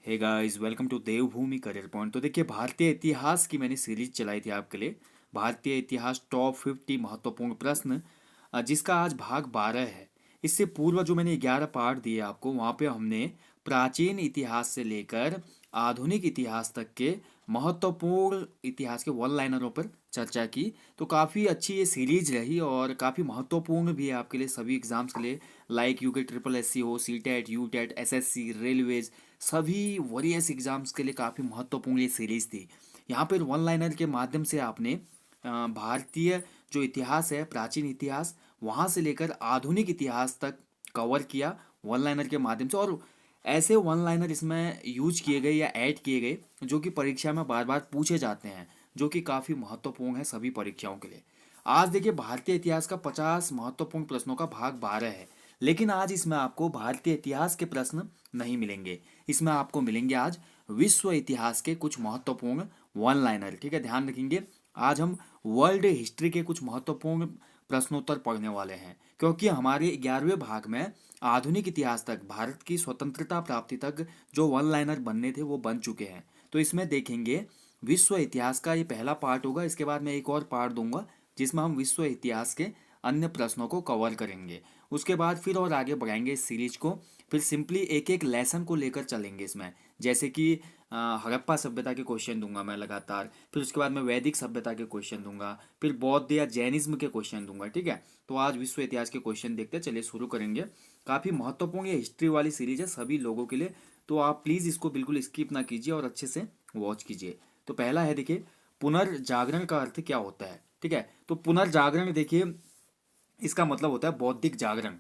Hey guys, welcome to Devbhoomi career point. तो देखिए, भारतीय इतिहास की मैंने सीरीज चलाई थी आपके लिए। भारतीय इतिहास टॉप 50 महत्वपूर्ण प्रश्न, जिसका आज भाग 12 है। इससे पूर्व जो मैंने 11 पार्ट दिए आपको, वहाँ पे हमने प्राचीन इतिहास से लेकर आधुनिक इतिहास तक के महत्वपूर्ण इतिहास के वन लाइनरों पर चर्चा की। तो काफ़ी अच्छी ये सीरीज रही और काफ़ी महत्वपूर्ण भी है आपके लिए सभी एग्जाम्स के लिए, like UK triple S C हो, C TET, U TET, S S C, railways, सभी वरीयस एग्जाम्स के लिए काफ़ी महत्वपूर्ण ये सीरीज थी। यहाँ पर वन लाइनर के माध्यम से आपने भारतीय जो इतिहास है, प्राचीन इतिहास, वहाँ से लेकर आधुनिक इतिहास तक कवर किया वन लाइनर के माध्यम से। और ऐसे वन लाइनर इसमें यूज किए गए या ऐड किए गए जो कि परीक्षा में बार बार पूछे जाते हैं, जो कि काफ़ी महत्वपूर्ण है सभी परीक्षाओं के लिए। आज देखिए, भारतीय इतिहास का 50 महत्वपूर्ण प्रश्नों का भाग 12 है। लेकिन आज इसमें आपको भारतीय इतिहास के प्रश्न नहीं मिलेंगे। इसमें आपको मिलेंगे आज विश्व इतिहास के कुछ महत्वपूर्ण वन लाइनर। ठीक है, ध्यान रखेंगे। आज हम वर्ल्ड हिस्ट्री के कुछ महत्वपूर्ण प्रश्नोत्तर पढ़ने वाले हैं, क्योंकि हमारे 11वें भाग में आधुनिक इतिहास तक, भारत की स्वतंत्रता प्राप्ति तक जो वन लाइनर बनने थे वो बन चुके हैं। तो इसमें देखेंगे विश्व इतिहास का ये पहला पार्ट होगा। इसके बाद मैं एक और पार्ट दूंगा जिसमें हम विश्व इतिहास के अन्य प्रश्नों को कवर करेंगे। उसके बाद फिर और आगे बढ़ाएंगे इस सीरीज को। फिर सिंपली एक एक लेसन को लेकर चलेंगे इसमें, जैसे कि हड़प्पा सभ्यता के क्वेश्चन दूंगा मैं लगातार। फिर उसके बाद मैं वैदिक सभ्यता के क्वेश्चन दूंगा, फिर बौद्ध या जैनिज्म के क्वेश्चन दूंगा। ठीक है, तो आज विश्व इतिहास के क्वेश्चन देखते हैं। चलिए शुरू करेंगे। काफ़ी महत्वपूर्ण ये हिस्ट्री वाली सीरीज है सभी लोगों के लिए, तो आप प्लीज़ इसको बिल्कुल स्किप ना कीजिए और अच्छे से वॉच कीजिए। तो पहला है, देखिए, पुनर्जागरण का अर्थ क्या होता है। ठीक है, तो पुनर्जागरण देखिए, इसका मतलब होता है बौद्धिक जागरण।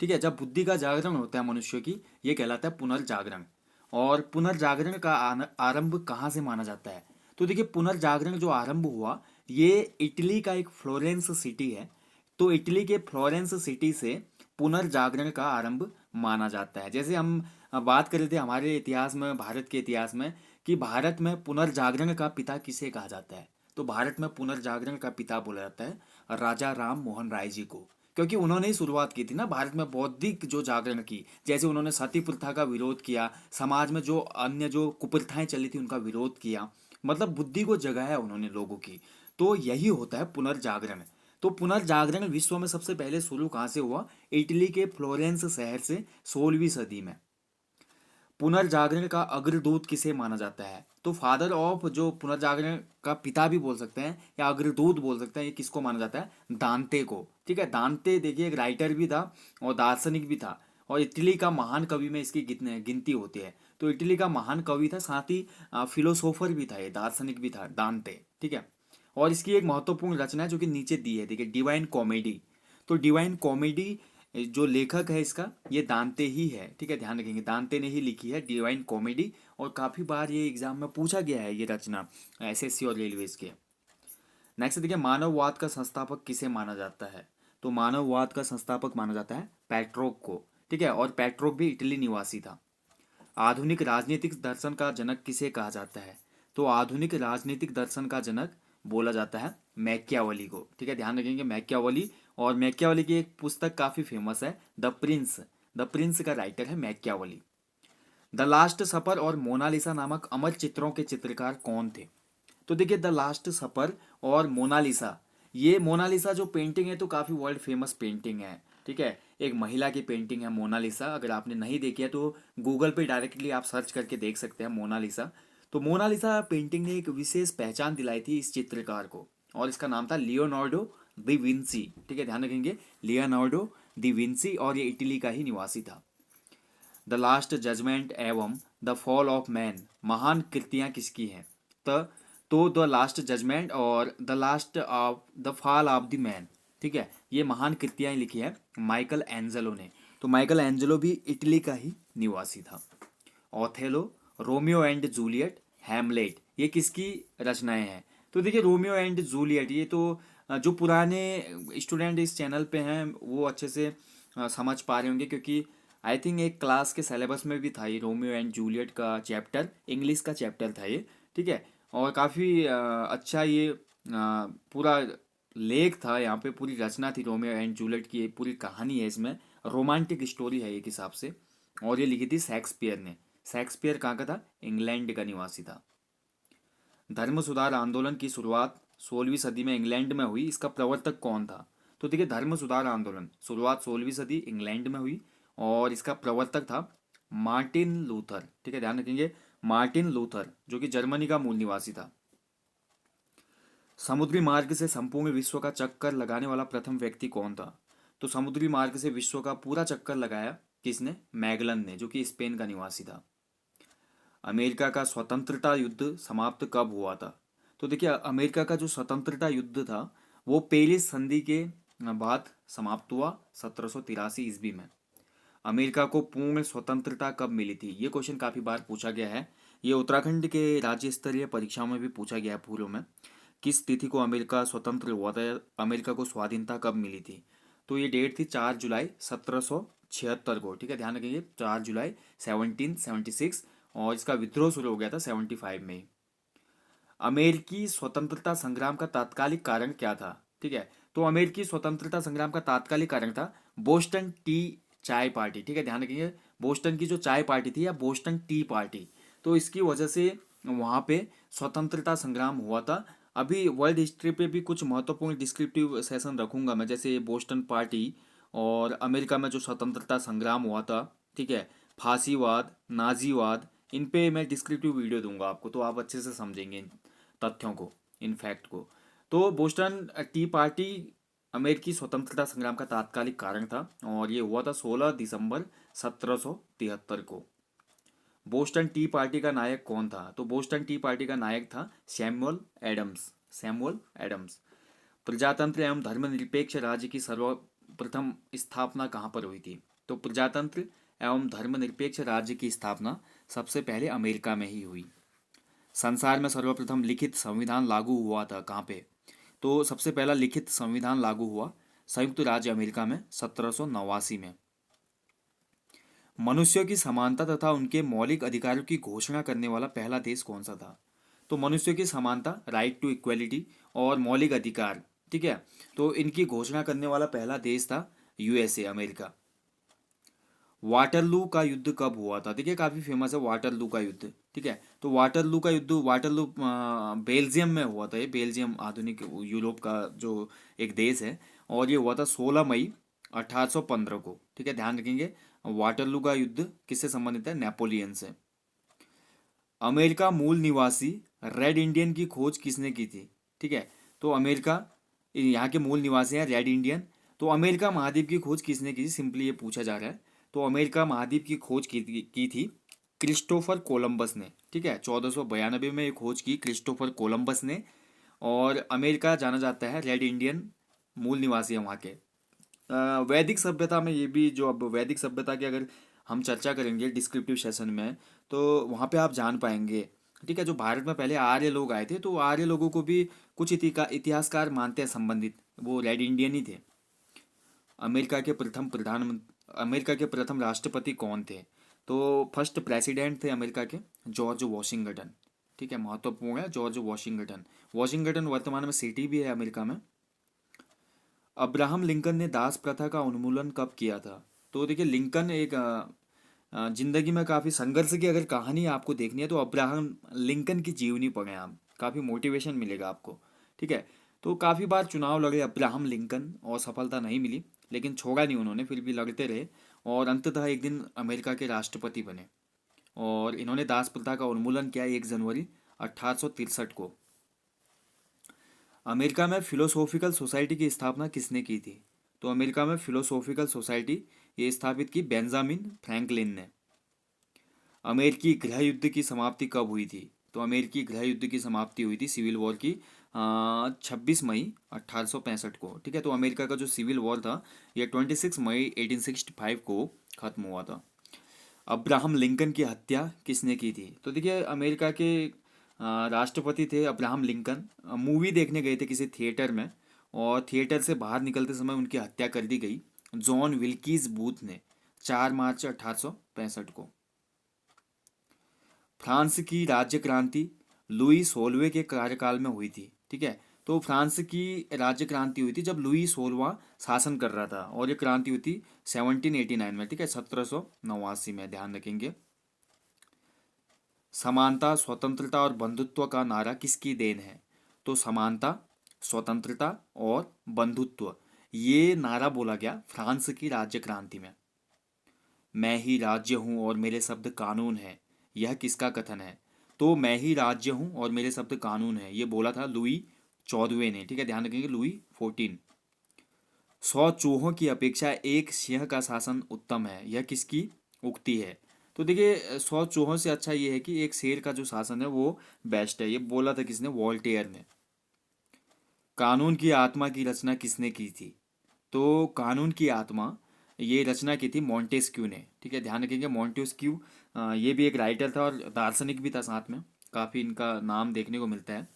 ठीक है, जब बुद्धि का जागरण होता है मनुष्य की, ये कहलाता है पुनर्जागरण। और पुनर्जागरण का आरंभ कहाँ से माना जाता है। तो देखिए, पुनर्जागरण जो आरंभ हुआ, ये इटली का एक फ्लोरेंस सिटी है। तो इटली के फ्लोरेंस सिटी से पुनर्जागरण का आरंभ माना जाता है। जैसे हम बात कर रहे थे हमारे इतिहास में, भारत के इतिहास में, कि भारत में पुनर्जागरण का पिता किसे कहा जाता है। तो भारत में पुनर्जागरण का पिता बोला जाता है राजा राम मोहन राय जी को, क्योंकि उन्होंने ही शुरुआत की थी ना भारत में बौद्धिक जो जागरण की। जैसे उन्होंने सती प्रथा का विरोध किया, समाज में जो अन्य जो कुप्रथाएं चली थी उनका विरोध किया, मतलब बुद्धि को जगाया उन्होंने लोगों की। तो यही होता है पुनर्जागरण। तो पुनर्जागरण विश्व में सबसे पहले शुरू कहाँ से हुआ? इटली के फ्लोरेंस शहर से, 16वीं सदी में। पुनर्जागरण का अग्रदूत किसे माना जाता है? तो फादर ऑफ, जो पुनर्जागरण का पिता भी बोल सकते हैं या अग्रदूत बोल सकते हैं, ये किसको माना जाता है? दांते को। ठीक है, दांते देखिए एक राइटर भी था और दार्शनिक भी था, और इटली का महान कवि में इसकी गिनती होती है। तो इटली का महान कवि था, साथ ही फिलोसोफर भी था, ये दार्शनिक भी था दांते। ठीक है, और इसकी एक महत्वपूर्ण रचना है जो कि नीचे दी है, देखिए, डिवाइन कॉमेडी। तो डिवाइन कॉमेडी जो लेखक है इसका, ये दांते ही है। ठीक है, ध्यान रखेंगे, दांते ने ही लिखी है डिवाइन कॉमेडी। और काफ़ी बार ये एग्जाम में पूछा गया है ये रचना, एसएससी और रेलवेज के। नेक्स्ट देखिए, मानववाद का संस्थापक किसे माना जाता है? तो मानववाद का संस्थापक माना जाता है पेट्रोक को। ठीक है, और पेट्रोक भी इटली निवासी था। आधुनिक राजनीतिक दर्शन का जनक किसे कहा जाता है? तो आधुनिक राजनीतिक दर्शन का जनक बोला जाता है मैकियावली को। ठीक है, ध्यान रखेंगे, मैकियावली। और मैकियावली की एक पुस्तक काफ़ी फेमस है, द प्रिंस। द प्रिंस का राइटर है मैकियावली। द लास्ट सपर और मोनालिसा नामक अमर चित्रों के चित्रकार कौन थे? तो देखिए, द लास्ट सपर और मोनालिसा, ये मोनालिसा जो पेंटिंग है तो काफ़ी वर्ल्ड फेमस पेंटिंग है। ठीक है, एक महिला की पेंटिंग है मोनालिसा। अगर आपने नहीं देखी है तो गूगल पे डायरेक्टली आप सर्च करके देख सकते हैं मोनालिसा। तो मोनालिसा पेंटिंग ने एक विशेष पहचान दिलाई थी इस चित्रकार को, और इसका नाम था लियोनार्डो दी विंसी। ठीक है, ध्यान रखेंगे, लियोनार्डो दी विंसी, और ये इटली का ही निवासी था। द लास्ट जजमेंट एवं द फॉल ऑफ मैन, महान कृतियां किसकी हैं? द तो द लास्ट जजमेंट और the last of the fall of the man, ठीक है, ये महान कृतियां लिखी है माइकल एंजेलो ने। तो माइकल एंजेलो भी इटली का ही निवासी था। Othello, Romeo and Juliet, Hamlet, ये किसकी रचनाएं हैं? तो देखिए, रोमियो एंड जूलियट, ये तो जो पुराने स्टूडेंट इस चैनल पे हैं वो अच्छे से समझ पा रहे होंगे, क्योंकि आई थिंक एक क्लास के सिलेबस में भी था ये रोमियो एंड जूलियट का चैप्टर, इंग्लिश का चैप्टर था ये। ठीक है, और काफ़ी अच्छा ये पूरा लेख था, यहाँ पे पूरी रचना थी रोमियो एंड जूलियट की, पूरी कहानी है इसमें, रोमांटिक स्टोरी है एक हिसाब से। और ये लिखी थी शेक्सपियर ने। शेक्सपियर कहाँ का था? इंग्लैंड का निवासी था। धर्म सुधार आंदोलन की शुरुआत 16वीं सदी में इंग्लैंड में हुई, इसका प्रवर्तक कौन था? तो देखिए, धर्म सुधार आंदोलन शुरुआत 16वीं सदी इंग्लैंड में हुई और इसका प्रवर्तक था मार्टिन लूथर। ठीक है, ध्यान रखेंगे, मार्टिन लूथर, जो कि जर्मनी का मूल निवासी था। समुद्री मार्ग से संपूर्ण विश्व का चक्कर लगाने वाला प्रथम व्यक्ति कौन था? तो समुद्री मार्ग से विश्व का पूरा चक्कर लगाया किसने? मैगलन ने, जो कि स्पेन का निवासी था। अमेरिका का स्वतंत्रता युद्ध समाप्त कब हुआ था? तो देखिए, अमेरिका का जो स्वतंत्रता युद्ध था वो पेरिस संधि के बाद समाप्त हुआ 1783 ईस्वी में। अमेरिका को पूर्ण स्वतंत्रता कब मिली थी? ये क्वेश्चन काफ़ी बार पूछा गया है। ये उत्तराखंड के राज्य स्तरीय परीक्षाओं में भी पूछा गया है पूर्व में। किस तिथि को अमेरिका स्वतंत्र हुआ था? अमेरिका को स्वाधीनता कब मिली थी? तो ये डेट थी 4 जुलाई 1776 को। ठीक है, ध्यान रखिए, 4 जुलाई 1776, और इसका विद्रोह शुरू हो गया था 75 में। अमेरिकी स्वतंत्रता संग्राम का तात्कालिक कारण क्या था? ठीक है, तो अमेरिकी स्वतंत्रता संग्राम का तात्कालिक कारण था बोस्टन टी चाय पार्टी। ठीक है, ध्यान रखिए, बोस्टन की जो चाय पार्टी थी या बोस्टन टी पार्टी, तो इसकी वजह से वहाँ पे स्वतंत्रता संग्राम हुआ था। अभी वर्ल्ड हिस्ट्री पे भी कुछ महत्वपूर्ण डिस्क्रिप्टिव सेशन रखूंगा मैं, जैसे बोस्टन पार्टी और अमेरिका में जो स्वतंत्रता संग्राम हुआ था, ठीक है, फांसीवाद, नाजीवाद, इन पे मैं डिस्क्रिप्टिव वीडियो दूंगा आपको, तो आप अच्छे से समझेंगे इन तथ्यों को, इन फैक्ट को। तो बोस्टन टी पार्टी अमेरिकी स्वतंत्रता संग्राम का तात्कालिक कारण था और ये हुआ था 16 दिसंबर 1773 को। बोस्टन टी पार्टी का नायक कौन था? तो बोस्टन टी पार्टी का नायक था सैमुअल एडम्स। Samuel Adams. प्रजातंत्र एवं धर्मनिरपेक्ष राज्य की सर्वप्रथम स्थापना कहाँ पर हुई थी? तो प्रजातंत्र एवं धर्मनिरपेक्ष राज्य की स्थापना सबसे पहले अमेरिका में ही हुई। संसार में सर्वप्रथम लिखित संविधान लागू हुआ था कहाँ पे? तो सबसे पहला लिखित संविधान लागू हुआ संयुक्त राज्य अमेरिका में 1789 में। मनुष्यों की समानता तथा उनके मौलिक अधिकारों की घोषणा करने वाला पहला देश कौन सा था? तो मनुष्यों की समानता, राइट टू इक्वलिटी, और मौलिक अधिकार, ठीक है, तो इनकी घोषणा करने वाला पहला देश था यूएसए, अमेरिका। वाटरलू का युद्ध कब हुआ था? देखिए, काफी फेमस है वाटरलू का युद्ध। ठीक है, तो वाटरलू का युद्ध, वाटरलू बेल्जियम में हुआ था। ये बेल्जियम आधुनिक यूरोप का जो एक देश है, और ये हुआ था 16 मई 1815 को। ठीक है, ध्यान रखेंगे, वाटरलू का युद्ध किससे संबंधित है? नेपोलियन से। अमेरिका मूल निवासी रेड इंडियन की खोज किसने की थी? ठीक है, तो अमेरिका, यहाँ के मूल निवासी हैं रेड इंडियन। तो अमेरिका महाद्वीप की खोज किसने की थी? सिंपली ये पूछा जा रहा है। तो अमेरिका महाद्वीप की खोज की थी क्रिस्टोफर कोलंबस ने। ठीक है, 1492 में ये खोज की क्रिस्टोफर कोलंबस ने। और अमेरिका जाना जाता है रेड इंडियन मूल निवासी है वहाँ के। वैदिक सभ्यता में ये भी, जो अब वैदिक सभ्यता की अगर हम चर्चा करेंगे डिस्क्रिप्टिव सेशन में, तो वहाँ पे आप जान पाएंगे। ठीक है, जो भारत में पहले आर्य लोग आए थे, तो आर्य लोगों को भी कुछ इतिहासकार मानते हैं संबंधित, वो रेड इंडियन ही थे। अमेरिका के प्रथम राष्ट्रपति कौन थे? तो फर्स्ट प्रेसिडेंट थे अमेरिका के जॉर्ज वॉशिंगटन। ठीक है, महत्वपूर्ण है जॉर्ज वॉशिंगटन। वॉशिंगटन वर्तमान में सिटी भी है अमेरिका में। अब्राहम लिंकन ने दास प्रथा का उन्मूलन कब किया था? तो देखिए, लिंकन एक जिंदगी में काफ़ी संघर्ष की अगर कहानी आपको देखनी है तो अब्राहम लिंकन की जीवनी पढ़ें आप, काफ़ी मोटिवेशन मिलेगा आपको। ठीक है, तो काफ़ी बार चुनाव लड़े अब्राहम लिंकन और सफलता नहीं मिली, लेकिन छोड़ा नहीं उन्होंने, फिर भी लड़ते रहे और अंततः एक दिन अमेरिका के राष्ट्रपति बने। और इन्होंने दास प्रथा का उन्मूलन किया 1 जनवरी 1863 को। अमेरिका में फिलोसॉफिकल सोसाइटी की स्थापना किसने की थी? तो अमेरिका में फिलोसॉफिकल सोसाइटी ये स्थापित की बेंजामिन फ्रैंकलिन ने। अमेरिकी गृह युद्ध की समाप्ति कब हुई थी? तो अमेरिकी गृह युद्ध की समाप्ति हुई थी सिविल वॉर की 26 मई 1865 को। ठीक है, तो अमेरिका का जो सिविल वॉर था ये 26 मई 1865 को खत्म हुआ था। अब्राहम लिंकन की हत्या किसने की थी? तो देखिए, अमेरिका के राष्ट्रपति थे अब्राहम लिंकन। मूवी देखने गए थे किसी थिएटर में, और थिएटर से बाहर निकलते समय उनकी हत्या कर दी गई जॉन विल्कीज बूथ ने 4 मार्च 1865 को। फ्रांस की राज्य क्रांति लुई 16वें के कार्यकाल में हुई थी। ठीक है, तो फ्रांस की राज्य क्रांति हुई थी जब लुई 16वां शासन कर रहा था, और ये क्रांति हुई थी 1789 में। ठीक है, 1789 में, ध्यान रखेंगे। समानता, स्वतंत्रता और बंधुत्व का नारा किसकी देन है? तो समानता, स्वतंत्रता और बंधुत्व, ये नारा बोला गया फ्रांस की राज्य क्रांति में। मैं ही राज्य हूँ और मेरे शब्द कानून है, यह किसका कथन है? तो मैं ही राज्य हूँ और मेरे शब्द कानून है, ये बोला था लुई 14वें ने। ठीक है, ध्यान रखेंगे, लुई 14। 100 चूहों की अपेक्षा एक सिंह का शासन उत्तम है, यह किसकी उक्ति है? तो देखिए, 100 चूहों से अच्छा ये है कि एक शेर का जो शासन है वो बेस्ट है, ये बोला था किसने? वॉल्टेयर ने। कानून की आत्मा की रचना किसने की थी? तो कानून की आत्मा, ये रचना की थी मॉन्टेस्क्यू ने। ठीक है, ध्यान रखेंगे, मॉन्टेस्क्यू ये भी एक राइटर था और दार्शनिक भी था साथ में, काफ़ी इनका नाम देखने को मिलता है।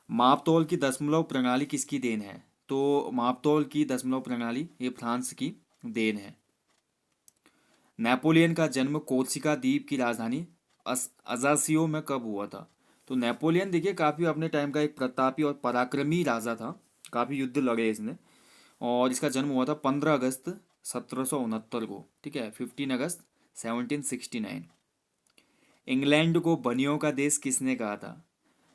मापतोल की दशमलव प्रणाली किसकी देन है? तो मापतोल की दशमलव प्रणाली ये फ्रांस की देन है। नेपोलियन का जन्म कोर्सिका द्वीप की राजधानी अजासियो में कब हुआ था? तो नेपोलियन देखिए काफ़ी अपने टाइम का एक प्रतापी और पराक्रमी राजा था, काफ़ी युद्ध लड़े इसने, और इसका जन्म हुआ था 15 अगस्त 1769 को। ठीक है, 15 अगस्त 1769। इंग्लैंड को बनियों का देश किसने कहा था?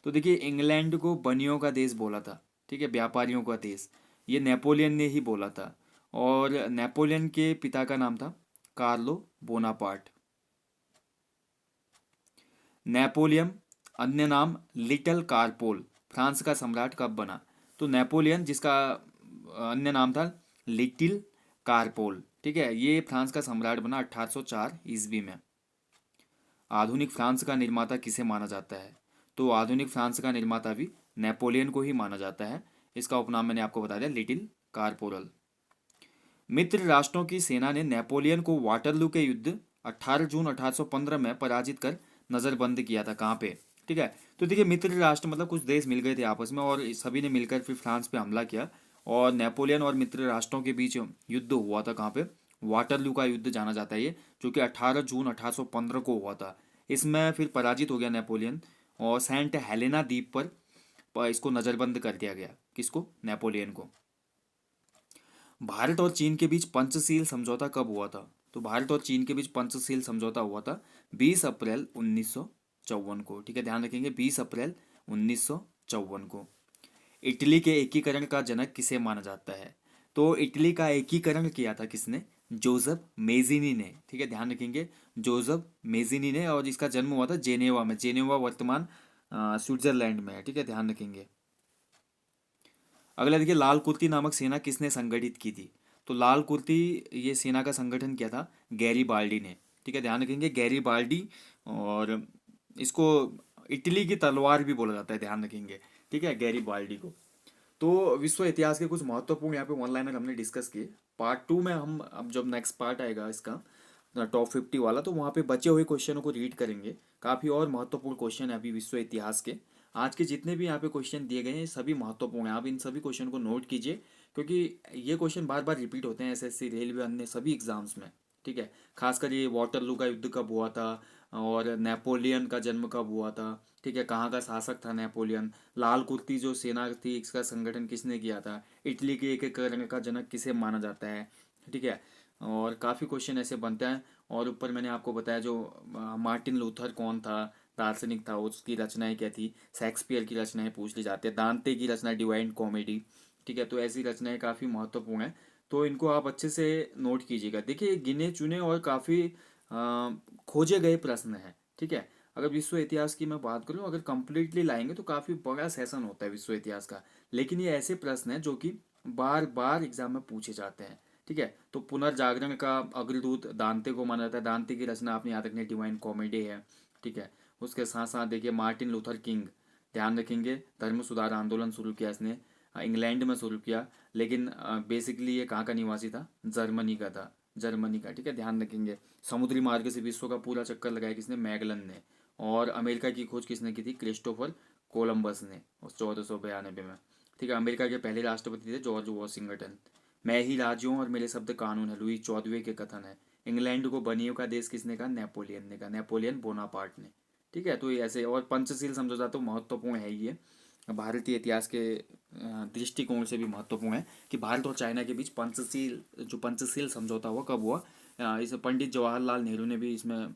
तो देखिए, इंग्लैंड को बनियों का देश बोला था, ठीक है, व्यापारियों का देश, ये नेपोलियन ने ही बोला था। और नेपोलियन के पिता का नाम था कार्लो बोनापार्ट। नेपोलियन, अन्य नाम लिटिल कारपोल, फ्रांस का सम्राट कब बना? तो नेपोलियन, जिसका अन्य नाम था लिटिल कारपोल, ठीक है, ये फ्रांस का सम्राट बना 1804 ईस्वी में। आधुनिक फ्रांस का निर्माता किसे माना जाता है? तो आधुनिक फ्रांस का निर्माता भी नेपोलियन को ही माना जाता है। इसका उपनाम मैंने आपको बता दिया, लिटिल कारपोरल। मित्र राष्ट्रों की सेना ने नेपोलियन को वाटरलू के युद्ध 18 जून 1815 में पराजित कर नज़रबंद किया था, कहाँ पे? ठीक है, तो देखिए, मित्र राष्ट्र मतलब कुछ देश मिल गए थे आपस में और सभी ने मिलकर फिर फ्रांस पे हमला किया, और नेपोलियन और मित्र राष्ट्रों के बीच युद्ध हुआ था, कहाँ पे? वाटरलू का युद्ध जाना जाता है ये, जो कि 18 जून 1815 को हुआ था। इसमें फिर पराजित हो गया नेपोलियन, और सेंट हेलेना द्वीप पर इसको नज़रबंद कर दिया गया। किसको? नेपोलियन को। भारत और चीन के बीच पंचशील समझौता कब हुआ था? तो भारत और चीन के बीच पंचशील समझौता हुआ था 20 अप्रैल 1954 को। ठीक है, ध्यान रखेंगे, 20 अप्रैल 1954 को। इटली के एकीकरण का जनक किसे माना जाता है? तो इटली का एकीकरण किया था किसने? जोसेफ मेजिनी ने। ठीक है, ध्यान रखेंगे, जोसेफ मेजिनी ने, और इसका जन्म हुआ था जेनेवा में। जेनेवा वर्तमान स्विट्जरलैंड में है। ठीक है, ध्यान रखेंगे। अगला देखिए, लाल कुर्ती नामक सेना किसने संगठित की थी? तो लाल कुर्ती, ये सेना का संगठन किया था गैरीबाल्डी ने। ठीक है, ध्यान रखेंगे, गैरीबाल्डी। और इसको इटली की तलवार भी बोला जाता है, ध्यान रखेंगे। ठीक है, गैरीबाल्डी को। तो विश्व इतिहास के कुछ महत्वपूर्ण यहाँ पे वन लाइनर हमने डिस्कस किए। पार्ट 2 में हम, अब जब नेक्स्ट पार्ट आएगा इसका टॉप 50 वाला, तो वहाँ पे बचे हुए क्वेश्चनों को रीड करेंगे। काफ़ी और महत्वपूर्ण क्वेश्चन है अभी विश्व इतिहास के। आज के जितने भी यहाँ पे क्वेश्चन दिए गए हैं सभी महत्वपूर्ण हैं, आप इन सभी क्वेश्चन को नोट कीजिए, क्योंकि ये क्वेश्चन बार बार रिपीट होते हैं एसएससी, रेलवे, अन्य सभी एग्जाम्स में। ठीक है, खासकर ये वाटरलू का युद्ध कब हुआ था, और नेपोलियन का जन्म कब हुआ था, ठीक है, कहाँ का शासक था नेपोलियन, लाल कुर्ती जो सेना थी इसका संगठन किसने किया था, इटली के एकीकरण का जनक किसे माना जाता है। ठीक है, और काफ़ी क्वेश्चन ऐसे बनते हैं। और ऊपर मैंने आपको बताया जो मार्टिन लूथर कौन था, दार्शनिक था, उसकी रचनाएं क्या थी, शेक्सपियर की रचनाएं पूछ ली जाती है, दांते की रचना डिवाइन कॉमेडी। ठीक है, तो ऐसी रचनाएं काफ़ी महत्वपूर्ण है, तो इनको आप अच्छे से नोट कीजिएगा। देखिए, गिने चुने और काफ़ी खोजे गए प्रश्न हैं। ठीक है, अगर विश्व इतिहास की मैं बात करूं, अगर कंप्लीटली लाएंगे तो काफ़ी बड़ा सेशन होता है विश्व इतिहास का, लेकिन ये ऐसे प्रश्न हैं जो कि बार बार एग्जाम में पूछे जाते हैं। ठीक है, तो पुनर्जागरण का अग्रदूत दांते को माना जाता है, दांते की रचना आपने याद रखनी, डिवाइन कॉमेडी है। ठीक है, उसके साथ साथ देखिए मार्टिन लूथर किंग, ध्यान रखेंगे, धर्म सुधार आंदोलन शुरू किया इसने, इंग्लैंड में शुरू किया, लेकिन बेसिकली ये कहाँ का निवासी था? जर्मनी का था, जर्मनी का। ठीक है, ध्यान रखेंगे। समुद्री मार्ग से विश्व का पूरा चक्कर लगाया किसने? मैगलन ने। और अमेरिका की खोज किसने की थी? क्रिस्टोफर कोलंबस ने, उस 1492 में। ठीक है, अमेरिका के पहले राष्ट्रपति थे जॉर्ज वॉशिंगटन। मैं ही राज्य हूँ और मेरे शब्द कानून है, लुई 14वें के कथन है। इंग्लैंड को बनियों का देश किसने कहा? नेपोलियन ने कहा, नेपोलियन बोनापार्ट ने। ठीक है, तो ये ऐसे, और पंचशील समझौता तो महत्वपूर्ण है ही है, भारतीय इतिहास के दृष्टिकोण से भी महत्वपूर्ण है कि भारत और चाइना के बीच पंचशील, जो पंचशील समझौता हुआ कब हुआ? इस पंडित जवाहरलाल नेहरू ने भी इसमें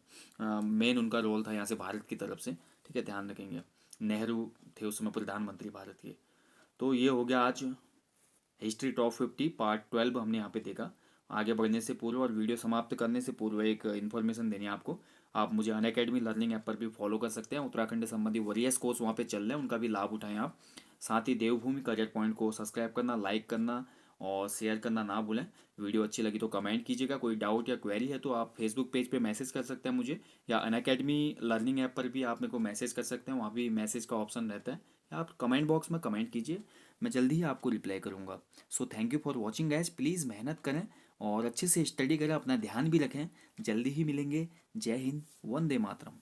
मेन उनका रोल था यहाँ से भारत की तरफ से। ठीक है, ध्यान रखेंगे। नेहरू थे उस समय प्रधानमंत्री भारत के। तो ये हो गया आज हिस्ट्री टॉप 50 पार्ट 12 हमने यहाँ पे देखा। आगे बढ़ने से पूर्व और वीडियो समाप्त करने से पूर्व एक इन्फॉर्मेशन देनी है आपको। आप मुझे अनअकैडमी लर्निंग ऐप पर भी फॉलो कर सकते हैं। उत्तराखंड संबंधी वरीयस कोर्स वहाँ पे चल रहे हैं, उनका भी लाभ उठाएं आप। साथ ही देवभूमि करियर पॉइंट को सब्सक्राइब करना, लाइक करना और शेयर करना ना भूलें। वीडियो अच्छी लगी तो कमेंट कीजिएगा। कोई डाउट या क्वेरी है तो आप फेसबुक पेज पे मैसेज कर सकते हैं मुझे, या अनअकैडमी लर्निंग ऐप पर भी आप मेरे को मैसेज कर सकते हैं, वहाँ भी मैसेज का ऑप्शन रहता है। या आप कमेंट बॉक्स में कमेंट कीजिए, मैं जल्दी ही आपको रिप्लाई करूँगा। So thank you for watching guys. Please मेहनत करें और अच्छे से स्टडी करें, अपना ध्यान भी रखें। जल्दी ही मिलेंगे। जय हिंद, वंदे मातरम।